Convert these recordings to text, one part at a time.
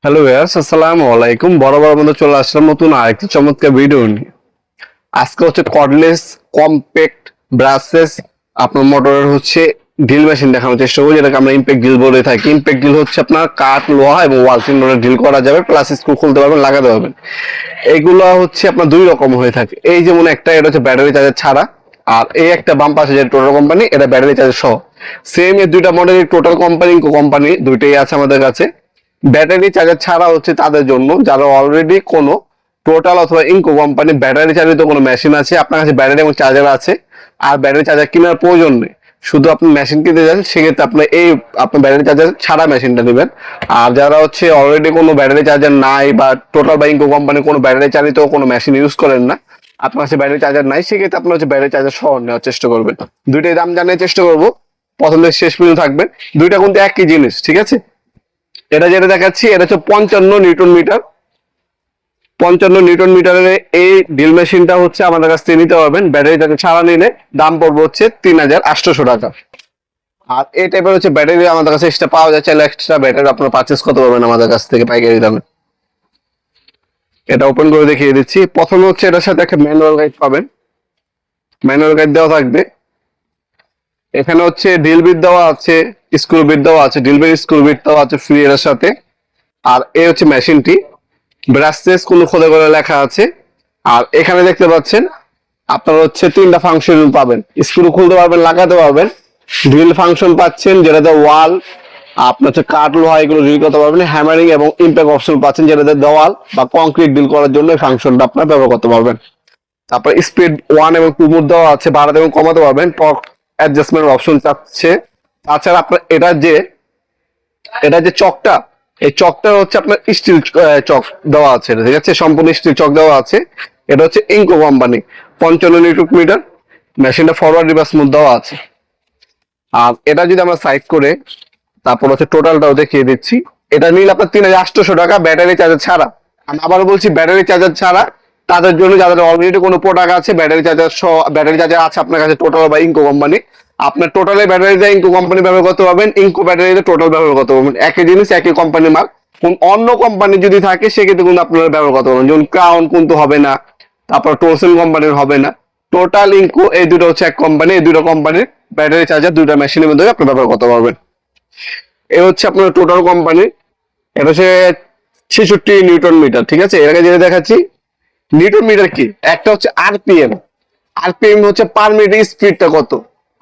Hello viewers, আসসালামু আলাইকুম। বরাবর মতো চলে আসলাম নতুন আরেকটি চমৎকার ভিডিও নিয়ে। আজকে হচ্ছে কর্ডলেস কম্প্যাক্ট ব্রাসলেস আপনার মোটরের হচ্ছে ড্রিল মেশিন দেখানোর চেষ্টা করবো, যেটাকে আমরা ইম্প্যাক্ট ড্রিল বলে থাকি। ইম্প্যাক্ট ড্রিল হচ্ছে আপনার কাঠ, লোহা এবং ওয়াল সিন্ডারে ড্রিল করা যাবে, প্লাস স্ক্রু খুলতে পারবেন, লাগাতে পারবেন। এইগুলো হচ্ছে আপনার দুই রকম হয়ে থাকে। এই যেমন একটা, এটা হচ্ছে ব্যাটারি চার্জার ছাড়া, আর এই একটা বাম পাশে যে টোটাল কোম্পানি, এটা ব্যাটারি চার্জার সহ। সেম এই দুইটা মডেলের টোটাল কোম্পানি দুইটাই আছে আমাদের কাছে। ব্যাটারি চার্জার ছাড়া হচ্ছে তাদের জন্য যারা অলরেডি কোনো টোটাল অথবা ইনকো কোম্পানি ব্যাটারি চালিত কোনো মেশিন আছে, আপনার কাছে ব্যাটারি এবং চার্জার আছে, আর ব্যাটারি চার্জার কেনার প্রয়োজন নেই, শুধু আপনি মেশিন কিনতে যান, সেক্ষেত্রে আপনার ব্যাটারি চার্জার ছাড়া মেশিনটা নেবেন। আর যারা হচ্ছে অলরেডি কোনো ব্যাটারি চার্জার নাই, বা টোটাল বা ইনকো কোম্পানি কোনো ব্যাটারি চালিত কোনো মেশিন ইউজ করেন না, আপনার কাছে ব্যাটারি চার্জার নাই, সেক্ষেত্রে আপনার হচ্ছে ব্যাটারি চার্জার সহ নেওয়ার চেষ্টা করবেন। দুইটাই দাম জানার চেষ্টা করবো, প্রথম থেকে শেষ পর্যন্ত থাকবেন। দুইটা কিন্তু একই জিনিস, ঠিক আছে? এটা যেটা দেখাচ্ছি, এটা হচ্ছে 55 নিউটন মিটার। 55 নিউটন মিটারের এই ড্রিল মেশিনটা হচ্ছে আমাদের কাছ থেকে নিতে পারবেন। ব্যাটারিটাকে ছাড়া নিলে দাম পড়বে হচ্ছে 3800 টাকা। আর এই টাইপের হচ্ছে ব্যাটারি আমাদের কাছে এক্সট্রা পাওয়া যাচ্ছে, এক্সট্রা ব্যাটারি আপনারা পারচেস করতে পারবেন আমাদের কাছ থেকে পাইকারি দামে। এটা ওপেন করে দেখিয়ে দিচ্ছি। প্রথমে হচ্ছে এটার সাথে একটা ম্যানুয়াল গাইড পাবেন, ম্যানুয়াল গাইড দেওয়া থাকবে। এখানে হচ্ছে ড্রিল বিট দেওয়া আছে, স্ক্রু বিট দেওয়া আছে, ড্রিল বিট স্ক্রু বিট দেওয়া আছে ফ্রি এর সাথে। আর এই হচ্ছে মেশিনটি, ব্রাসলেস কোনো খোদা করে লেখা আছে। আর এখানে দেখতে পাচ্ছেন আপনার হচ্ছে তিনটা ফাংশন পাবেন, স্ক্রু খুলতে পারবেন, লাগাতে পারবেন। ড্রিল ফাংশন পাচ্ছেন, যেটাতে ওয়াল আপনার হচ্ছে কাঠ, লোহা এগুলো ড্রিল করতে পারবেন। হ্যামারিং এবং ইম্প্যাক্ট অপশন পাচ্ছেন, যেটাতে দেওয়াল বা কংক্রিট ড্রিল করার জন্য এই ফাংশনটা আপনার ব্যবহার করতে পারবেন। তারপর স্পিড 1 এবং 2 মোড দেওয়া আছে, বাড়াতে এবং কমাতে পারবেন। টর্ক অ্যাডজাস্টমেন্ট অপশন চাচ্ছে। তাছাড়া আপনার এটা যে চকটা, এই চকটা হচ্ছে আপনার স্টিল চক দেওয়া আছে, ঠিক আছে? সম্পূর্ণ স্টিল চক দেওয়া আছে। এটা হচ্ছে ইনকো কোম্পানি, 55 নিউটন মিটার। মেশিনটা ফরওয়ার্ড রিভার্স মুভ দেওয়া আছে। আর এটা যদি আমরা সাইড করে তারপর হচ্ছে টোটালটাও দেখিয়ে দিচ্ছি। এটা নিলে আপনার 3800 টাকা ব্যাটারি চার্জার ছাড়া। আমি আবার বলছি, ব্যাটারি চার্জার ছাড়া। তাদের জন্য যাদের অলরেডি কোনো প্রোডাক্ট আছে ব্যাটারি চার্জার সহ, ব্যাটারি চার্জার আছে আপনার কাছে টোটাল বা ইনকো কোম্পানি, আপনার টোটালে ব্যাটারিতে ইনকো কোম্পানি ব্যবহার করতে পারবেন, ইনকো ব্যাটারিতে টোটাল ব্যবহার করতে পারবেন। একই জিনিস, একই কোম্পানির মাল। কোন অন্য কোম্পানি যদি থাকে সেক্ষেত্রে কিন্তু আপনারা ব্যবহার করতে পারবেন, যেমন ক্রাউন কিন্তু হবে না, তারপর টোসেন কোম্পানির হবে না। টোটাল, ইনকো, এই দুটো হচ্ছে এক কোম্পানি। এই দুটো কোম্পানির ব্যাটারি চার্জার দুইটা মেশিনের মধ্যে আপনি ব্যবহার করতে পারবেন। এ হচ্ছে আপনার টোটাল কোম্পানি। এটা হচ্ছে 66 নিউটন মিটার, ঠিক আছে? এর আগে যেটা দেখাচ্ছি, নিউটন মিটার কি, একটা হচ্ছে আরপিএম। আরপিএম হচ্ছে পার মিনিট স্পিডটা কত,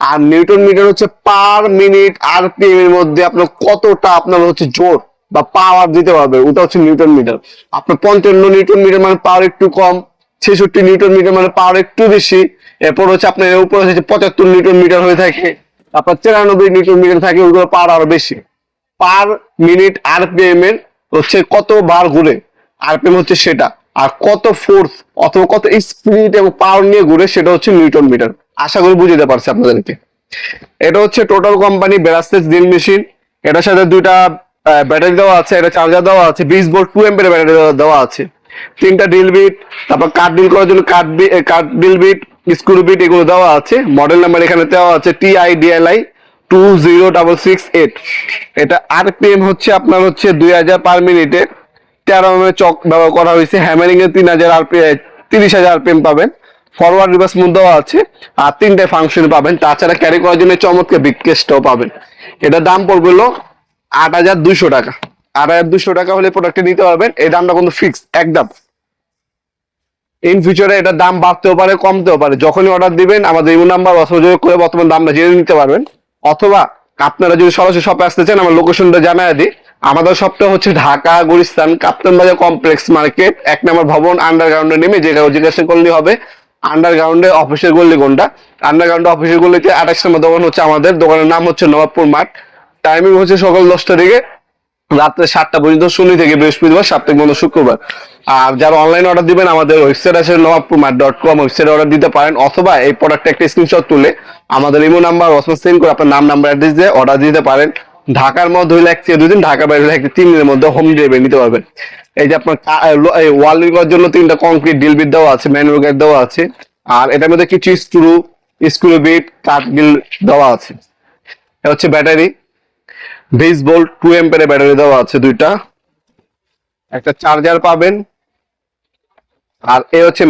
আর নিউটন মিটার হচ্ছে পার মিনিট আরপিএম এর মধ্যে আপনার কতটা আপনার হচ্ছে জোর বা পাওয়ার দিতে পারবে, ওটা হচ্ছে নিউটন মিটার। আপনার 55 নিউটন মিটার মানে পাওয়ার একটু কম, 66 নিউটন মিটার মানে পাওয়ার একটু বেশি। এরপর হচ্ছে আপনার এর উপর হচ্ছে 75 নিউটন মিটার হয়ে থাকে, তারপর 93 নিউটন মিটার থাকে, ওইগুলো পাওয়ার আরো বেশি। পার মিনিট আরপিএম এর হচ্ছে কত বার ঘুরে, আরপিএম হচ্ছে সেটা। আর কত ফোর্স অথবা কত স্পিড এবং পাওয়ার নিয়ে ঘুরে, সেটা হচ্ছে নিউটন মিটার। আশা করি বুঝতে পারছি আপনাদেরকে। এটা হচ্ছে total company brushless drill machine. এটার সাথে দুইটা ব্যাটারি দেওয়া আছে, এটা চার্জার দেওয়া আছে, 20 ভোল্ট 2 অ্যাম্পিয়ার ব্যাটারি দেওয়া আছে। তিনটা ড্রিল বিট, তারপর কাঠ ড্রিল করার জন্য কাঠ ড্রিল বিট, স্ক্রু বিট এগুলো দেওয়া আছে। মডেল নাম্বার এখানে দেওয়া আছে TIDLI 20668। এটা আরপিএম হচ্ছে আপনার হচ্ছে 2000 পার মিনিটে। 13 mm চক ব্যবহার করা হয়েছে। হ্যামারিং এ 3000 আরপিএম, 30,000 আরপিএম পাবেন। ফরওয়ার্ড রিভার্স মুভ দেওয়া আছে, আর তিনটে ফাংশন পাবেন। তাছাড়া ক্যারি করার জন্য চমৎকার বিগ কেসটাও পাবেন। এটার দাম পড়বে হলো 8200 টাকা। 8200 টাকা হলে প্রোডাক্টটি নিতে পারবেন। এই দামটা কিন্তু ফিক্স একদম। ইন ফিউচারে এটার দাম বাড়তেও পারে, কমতেও পারে। যখনই অর্ডার দিবেন আমাদের ইমো নাম্বার যোগাযোগ করে বর্তমান দামটা জেনে নিতে পারবেন। অথবা আপনারা যদি সরাসরি শপে আসতে চান, আমার লোকেশনটা জানাই দিই। আমাদের শপটা হচ্ছে ঢাকা গুলিস্তান কাপ্তান বাজার কমপ্লেক্স মার্কেট, 1 নম্বর ভবন, আন্ডারগ্রাউন্ডে নেমে যে কাউ জিজ্ঞাসা করলেই হবে আন্ডারগ্রাউন্ডে অফিসের গল্লি কোনটা। আন্ডারগ্রাউন্ডে অফিসের গল্লিতে 28 নম্বর দোকান হচ্ছে আমাদের। দোকানের নাম হচ্ছে নবাবপুর মাঠ। টাইমিং হচ্ছে সকাল 10টা থেকে রাত্রে 7টা পর্যন্ত, শনি থেকে বৃহস্পতিবার, সাপ্তাহিক বন্ধ শুক্রবার। আর যারা অনলাইন অর্ডার দিবেন, আমাদের ওয়েবসাইট আছে নবাবপুরমার্ট.com, ওয়েবসাইটে অর্ডার দিতে পারেন। অথবা এই প্রোডাক্টটা একটা স্ক্রিনশট তুলে আমাদের ইমো নাম্বার ওয়াটসঅ্যাপ সেন্ড করে আপনার নাম, নাম্বার, অ্যাড্রেস দিয়ে অর্ডার দিতে পারেন। ঢাকার মধ্যে হইলে 1 থেকে 2 দিন, ঢাকার বাইরে হলে 3 দিনের মধ্যে হোম ডেলিভারি নিতে পারবেন। এই যে আপনার ওয়াল করার জন্য 3টা কংক্রিট ড্রিল বিট দেওয়া আছে, ম্যানুয়াল গাইড দেওয়া আছে। আর এটার মধ্যে কিছু স্ক্রু বিট, কাঠ ড্রিল দেওয়া আছে। এটা হচ্ছে ব্যাটারি, 20 ভোল্ট 2 অ্যাম্পিয়ারের ব্যাটারি দেওয়া আছে দুইটা। একটা চার্জার পাবেন। আর এই হচ্ছে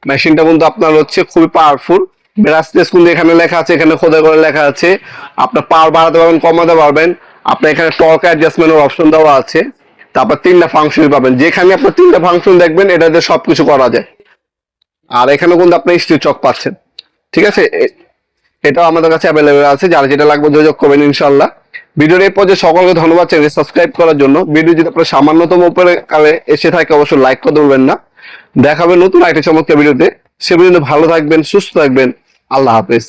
মেশিনটা কিন্তু আপনার হচ্ছে খুবই পাওয়ারফুল। ব্রাসলেস কিন্তু এখানে লেখা আছে, এখানে খোদাই করে লেখা আছে। আপনার পাওয়ার বাড়াতে পারবেন, কমাতে পারবেন। আপনার এখানে টর্ক অ্যাডজাস্টমেন্টের অপশন দেওয়া আছে। তারপর তিনটা ফাংশন পাবেন, যেখানে আপনার তিনটা ফাংশন দেখবেন এটাতে সবকিছু করা যায়। আর এখানে কিন্তু আপনি স্টিল চক পাচ্ছেন, ঠিক আছে। এটাও আমাদের কাছে অ্যাভেলেবেল আছে, যার যেটা লাগবে যোগাযোগ করবেন ইনশাল্লাহ। ভিডিওর এই পর্যায়ে সকলকে ধন্যবাদ চ্যানেল সাবস্ক্রাইব করার জন্য। ভিডিও যদি আপনার সামান্যতম উপরে কালে এসে থাকে অবশ্যই লাইক করতে ভুলবেন না। দেখাবে নতুন আরেকটা চমৎকার ভিডিওতে। সে পর্যন্ত ভালো থাকবেন, সুস্থ থাকবেন। আল্লাহ হাফেজ।